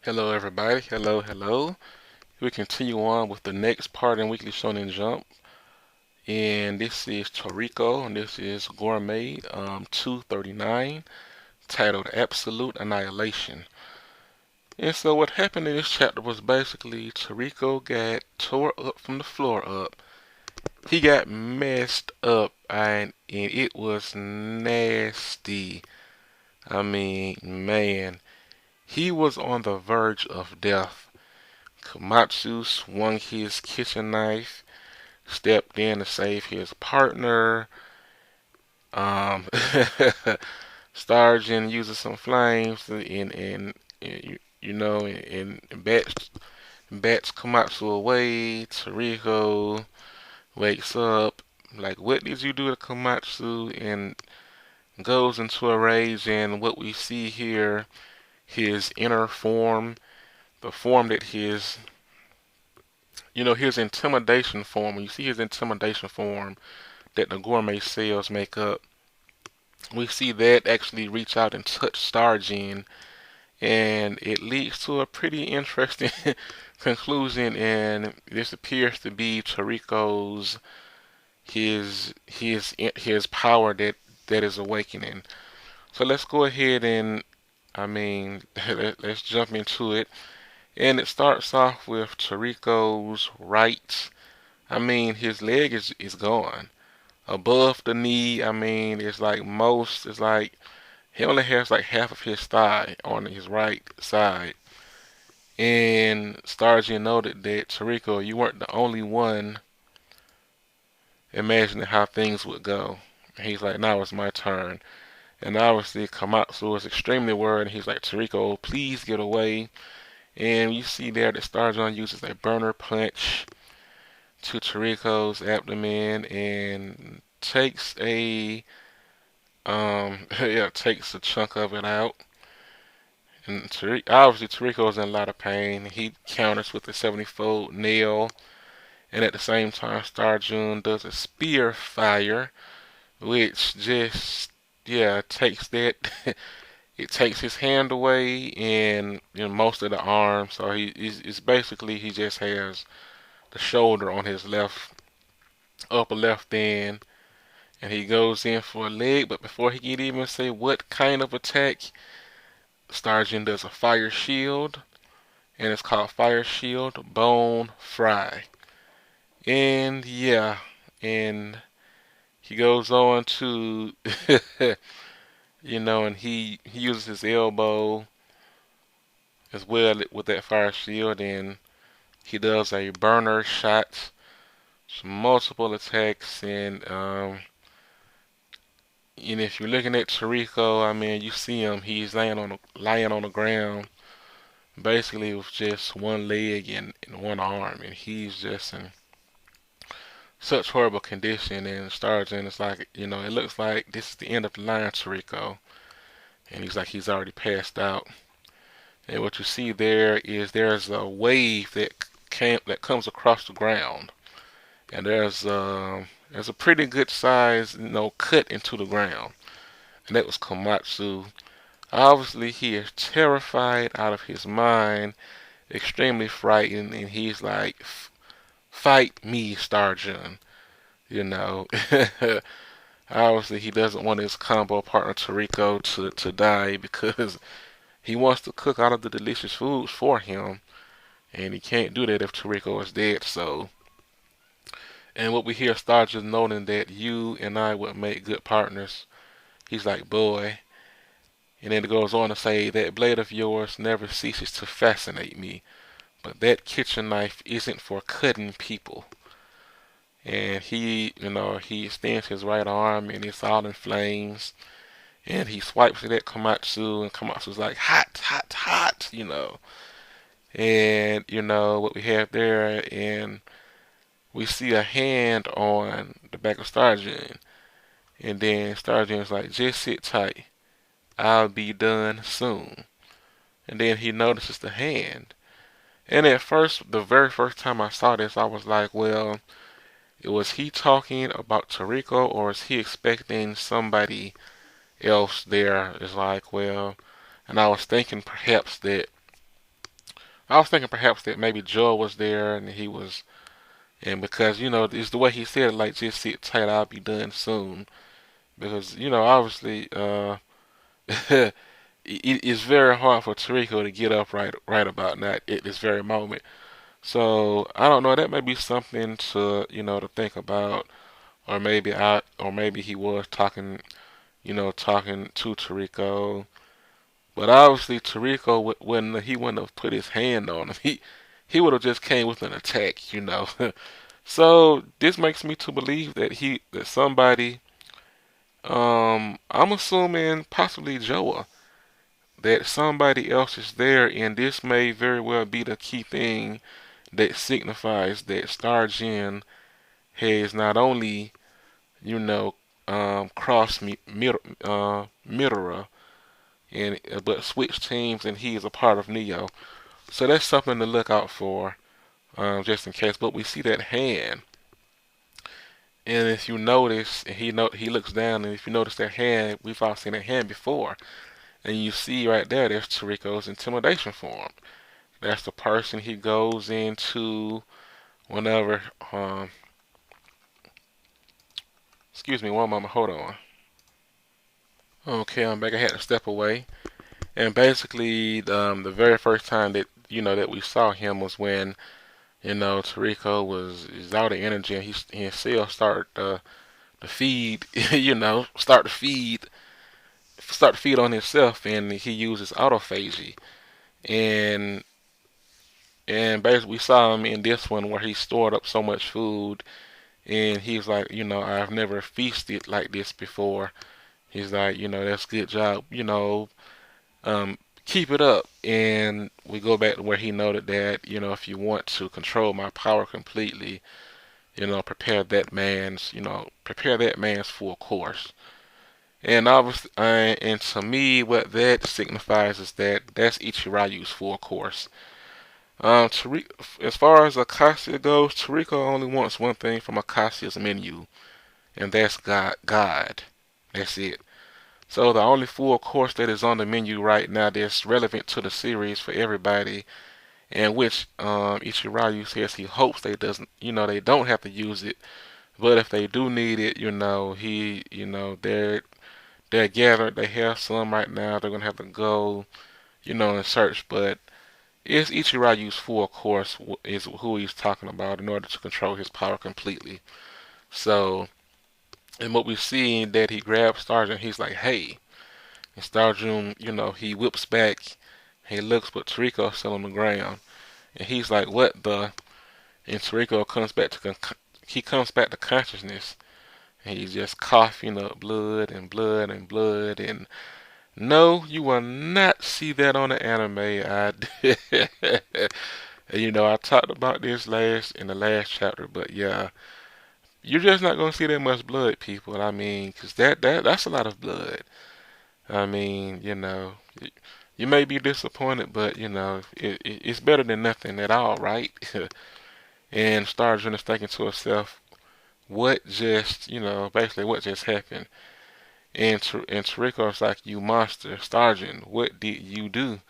Hello, everybody. Hello. We continue on with the next part in Weekly Shonen Jump, and this is Toriko, and this is Gourmet 239, titled Absolute Annihilation. And so, what happened in this chapter was basically Toriko got tore up from the floor up. He got messed up, and it was nasty. I mean, man, he was on the verge of death. Komatsu swung his kitchen knife, stepped in to save his partner. Um, Starjun uses some flames and bats Komatsu away. Toriko wakes up like, "What did you do to Komatsu?" and goes into a rage. And what we see here, his inner form, the form that his intimidation form. When you see his intimidation form that the gourmet cells make up, we see that actually reach out and touch Starjun, and it leads to a pretty interesting conclusion. And this appears to be Toriko's his power that is awakening. So let's go ahead and let's jump into it. And it starts off with Toriko's right. His leg is gone above the knee. It's like he only has like half of his thigh on his right side. And Starjun noted that, Toriko, you weren't the only one imagining how things would go. And he's like, now it's my turn. And obviously Komatsu is extremely worried, and he's like, Toriko, please get away. And you see there that Starjun uses a burner punch to Toriko's abdomen and takes a chunk of it out. And obviously Toriko's in a lot of pain. He counters with a 70-fold nail, and at the same time, Starjun does a spear fire, which just takes that. It takes his hand away and most of the arm. So it's basically he just has the shoulder on his upper left end, and he goes in for a leg. But before he can even say what kind of attack, Starjun does a fire shield, and it's called Fire Shield Bone Fry. And and he goes on to, and he uses his elbow as well with that fire shield, and he does a burner shot, some multiple attacks, and if you're looking at Toriko, you see him. He's lying on the ground, basically with just one leg and one arm, and he's just in such horrible condition. And Starjun is like, it looks like this is the end of the line, Toriko. And he's already passed out. And what you see there's a wave that comes across the ground, and there's a pretty good size, cut into the ground, and that was Komatsu. Obviously, he is terrified out of his mind, extremely frightened, and he's like, "Fight me, Starjun." You know, obviously he doesn't want his combo partner Toriko to die, because he wants to cook all of the delicious foods for him, and he can't do that if Toriko is dead. So, and what we hear Starjun noting that you and I would make good partners. He's like, boy. And then it goes on to say, that blade of yours never ceases to fascinate me, but that kitchen knife isn't for cutting people. And he extends his right arm, and it's all in flames. And he swipes it at Komatsu, and Komatsu's like, hot, hot, hot. And, what we have there, and we see a hand on the back of Starjun. And then Starjun's like, just sit tight. I'll be done soon. And then he notices the hand. And at first, the very first time I saw this, I was like, well, was he talking about Toriko, or is he expecting somebody else there? It's like, well, and I was thinking perhaps that I was thinking perhaps that maybe Joe was there and he was, and because it's the way he said it, like just sit tight, I'll be done soon. Because obviously, it's very hard for Toriko to get up right about now at this very moment. So I don't know. That may be something to to think about, or maybe he was talking talking to Toriko. But obviously Toriko wouldn't he wouldn't have put his hand on him. He would have just came with an attack. So this makes me to believe that somebody, I'm assuming possibly Joa, that somebody else is there, and this may very well be the key thing that signifies that Starjun has not only, you know, crossed Midora, and but switched teams, and he is a part of Neo. So that's something to look out for, just in case. But we see that hand, and if you notice, and he looks down, and if you notice that hand, we've all seen that hand before, and you see right there, there's Toriko's intimidation form. That's the person he goes into whenever. Excuse me, one moment, hold on. Okay, I'm back. I had to step away, and basically, the very first time that that we saw him was when Toriko was is out of energy, and he himself started to feed, start to feed on himself, and he uses autophagy, and basically we saw him in this one where he stored up so much food, and he's like, I've never feasted like this before. He's like, that's a good job, keep it up. And we go back to where he noted that, if you want to control my power completely, prepare that man's full course. And obviously, and to me, what that signifies is that that's Ichirayu's full course. As far as Acacia goes, Toriko only wants one thing from Acacia's menu, and that's God. God. That's it. So the only full course that is on the menu right now that's relevant to the series for everybody, and which Ichirayu says he hopes they don't have to use it, but if they do need it, they're gathered. They have some right now. They're gonna have to go, and search. But it's Ichirayu's full course is who he's talking about in order to control his power completely. So, and what we see that he grabs Starjun, he's like, "Hey," and Starjun, he whips back. He looks, but Toriko's still on the ground, and he's like, "What the?" And Toriko comes back to consciousness, and he's just coughing up blood and blood and blood. And no, you will not see that on the anime. I talked about this in the last chapter, but yeah, you're just not gonna see that much blood, people. I mean, 'cause that's a lot of blood. I mean, you may be disappointed, but it's better than nothing at all, right? And Starjun is thinking to herself, what just, basically what just happened? And Toriko's like, you monster, Starjun, what did you do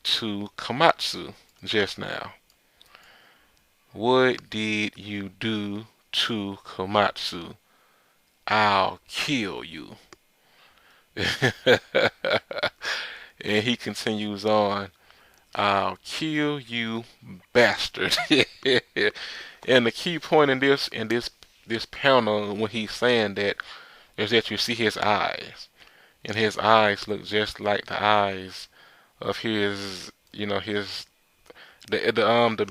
to Komatsu just now? What did you do to Komatsu? I'll kill you. And he continues on, I'll kill you, bastard. And the key point in this panel when he's saying that is that you see his eyes, and his eyes look just like the eyes of his, the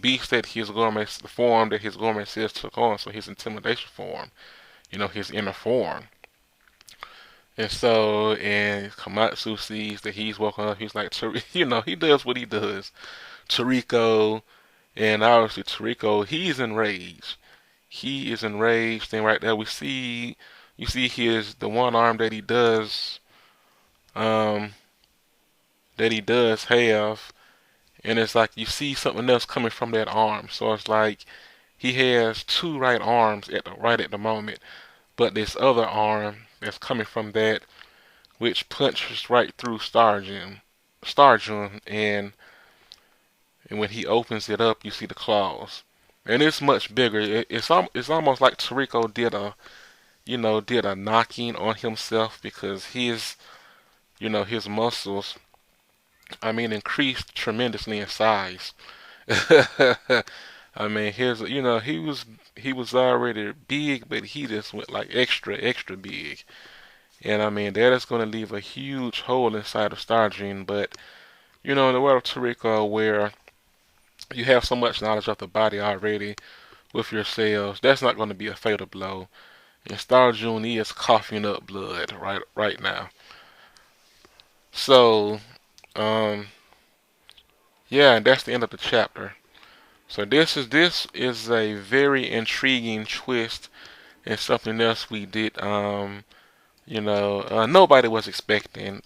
beast that the form that his gourmet sis took on, so his intimidation form, his inner form. And so, and Komatsu sees that he's woken up. He's like, he does what he does. Toriko, and obviously Toriko, he's enraged. He is enraged, and right there you see the one arm um, that he does have, and it's like you see something else coming from that arm. So it's like he has two right arms right at the moment, but this other arm that's coming from that, which punches right through Starjun, and and when he opens it up, you see the claws, and it's much bigger. It's almost like Toriko did a knocking on himself because his muscles, I mean, increased tremendously in size. I mean, he was already big, but he just went like extra extra big. And I mean, that is going to leave a huge hole inside of Starjun. But in the world of Toriko, where you have so much knowledge of the body already with your cells, that's not going to be a fatal blow. And Starjun is coughing up blood right now. So, um, yeah, and that's the end of the chapter. So this is a very intriguing twist and something else we did. Nobody was expecting.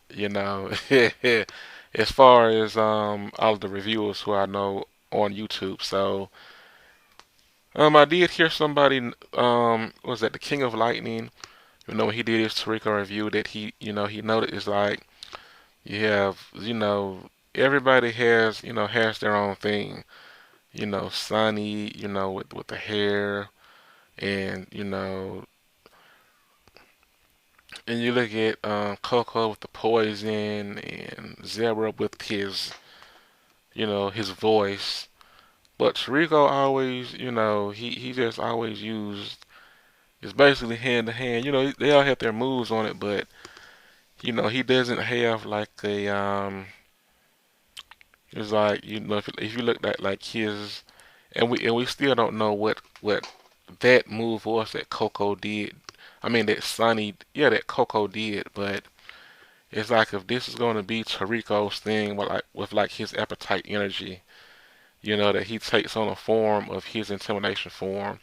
As far as all of the reviewers who I know on YouTube. So I did hear somebody was that the King of Lightning. When he did his Toriko review, that he noted is like you have everybody has their own thing. Sunny, with the hair, and and you look at Coco with the poison, and Zebra with his voice. But Toriko always, he just always used. It's basically hand to hand. They all have their moves on it, but he doesn't have like a It's like if you look at like his, and we still don't know what that move was that Coco did. I mean that Sunny, yeah, that Coco did, but it's like if this is going to be Toriko's thing with like his appetite energy, that he takes on a form of his intimidation form.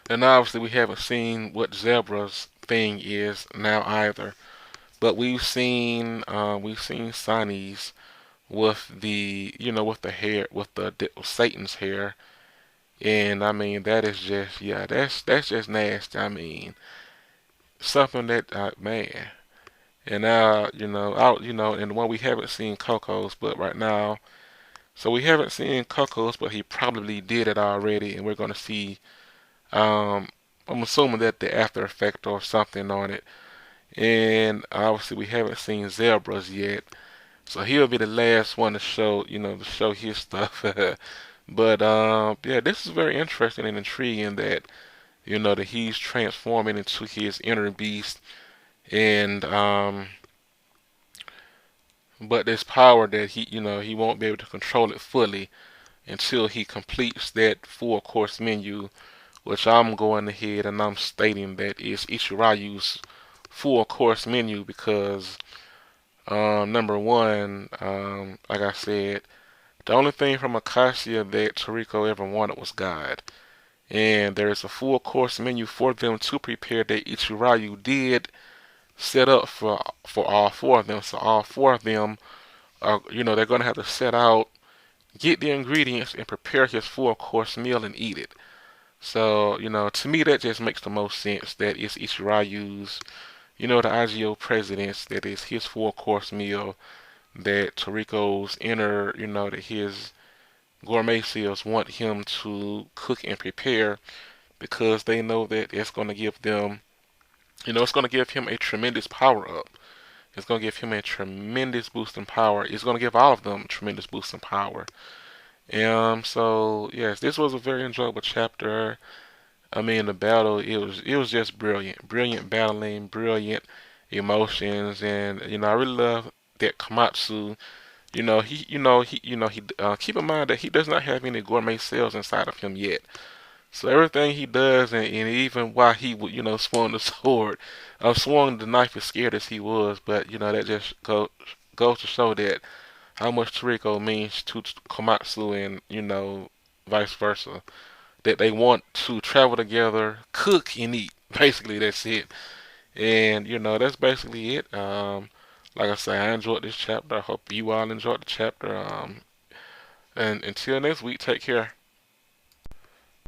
And obviously we haven't seen what Zebra's thing is now either, but we've seen Sunny's with with the hair, with the Satan's hair. And I mean, that is just, yeah, that's just nasty. I mean, something that, man. And now, and one we haven't seen Coco's, but right now, so we haven't seen Coco's, but he probably did it already, and we're gonna see. Um, I'm assuming that the after effect or something on it. And obviously, we haven't seen Zebras yet, so he'll be the last one to show his stuff. But yeah, this is very interesting and intriguing that he's transforming into his inner beast, and but this power that he won't be able to control it fully until he completes that full course menu, which I'm going ahead and I'm stating that is Ichirayu's full course menu because number one, like I said, the only thing from Acacia that Toriko ever wanted was God. And there is a full course menu for them to prepare that Ichirayu did set up for all four of them. So all four of them are, they're gonna have to set out, get the ingredients, and prepare his full course meal and eat it. So to me that just makes the most sense. That is Ichirayu's, the IGO president's. That is his full course meal. That Toriko's inner, that his gourmet seals want him to cook and prepare because they know that it's going to give them, it's going to give him a tremendous power up. It's going to give him a tremendous boost in power. It's going to give all of them a tremendous boost in power. So yes, this was a very enjoyable chapter. I mean, the battle, it was just brilliant, brilliant battling, brilliant emotions, and I really love that Komatsu. Keep in mind that he does not have any gourmet cells inside of him yet. So everything he does, and even while he would, swung the sword, swung the knife as scared as he was, but that just goes to show that how much Toriko means to Komatsu, and vice versa. That they want to travel together, cook and eat. Basically, that's it. And that's basically it. Like I say, I enjoyed this chapter. I hope you all enjoyed the chapter. And until next week, take care.